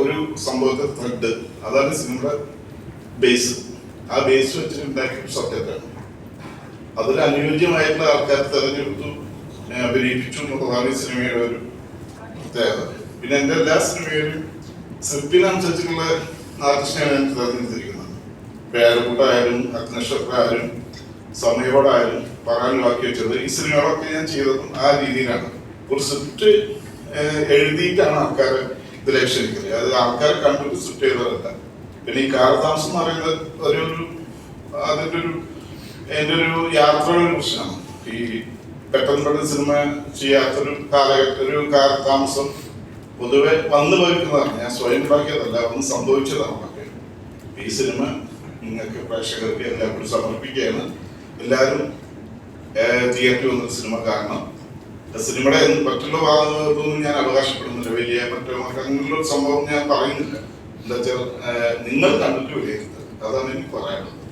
ഒരു സംഭവത്തെ ത്രെഡ്, അതാണ് സിനിമയുടെ ബേസ്. ആ ബേസ് വെച്ചിട്ട് ഉണ്ടാക്കിയ സബ്ജക്റ്റാണ്. അതിൽ അനുയോജ്യമായിട്ടുള്ള ആൾക്കാർ തെരഞ്ഞെടുത്തു അഭിനയിപ്പിച്ചു എന്നുള്ളതാണ് ഈ സിനിമയുടെ ഒരു പ്രത്യേകത. പിന്നെ എൻ്റെ എല്ലാ സിനിമയിലും സ്ക്രിപ്റ്റിനനുസരിച്ചുള്ള ആർട്ടിസ്റ്റിനെയാണ് ഞാൻ തിരഞ്ഞെടുത്തിരിക്കുന്നത്. പേരക്കൂട്ടായാലും അഗ്നക്ഷത്രായാലും സമയോടായാലും പറയാൻ ബാക്കി വെച്ചത് ഈ സിനിമകളൊക്കെ ഞാൻ ചെയ്തതും ആ രീതിയിലാണ്. ഒരു സ്ക്രിപ്റ്റ് എഴുതിയിട്ടാണ് ആൾക്കാരെ ഇതിലേക്ക് ക്ഷണിക്കുന്നത്. അത് ആൾക്കാരെ കണ്ടിട്ട് സ്ക്രിപ്റ്റ് ചെയ്തതല്ല. പിന്നെ ഈ കാലതാമസം എന്ന് പറയുന്നത് എൻ്റെ ഒരു യാത്രയുടെ പ്രശ്നമാണ്. ഈ പെട്ടെന്ന് സിനിമ ചെയ്യാത്തൊരു കാലതാമസം പൊതുവെ വന്നു പോയിരിക്കുന്നതാണ്. ഞാൻ സ്വയം ഉണ്ടാക്കിയതല്ല, വന്ന് സംഭവിച്ചതാണ്. ഈ സിനിമ നിങ്ങൾക്ക് പ്രേക്ഷകർക്ക് എല്ലാവരും സമർപ്പിക്കുകയാണ്. എല്ലാവരും തിയേറ്ററിൽ വന്ന സിനിമ കാണണം. സിനിമയുടെ മറ്റുള്ള ഭാഗത്തൊന്നും ഞാൻ അവകാശപ്പെടുന്നില്ല. വലിയ അങ്ങനെയുള്ള സംഭവം ഞാൻ പറയുന്നില്ല. എന്താ വെച്ചാൽ നിങ്ങൾ കണ്ടിട്ട് വിലയിരുത്തുക, അതാണ് എനിക്ക് പറയാനുള്ളത്.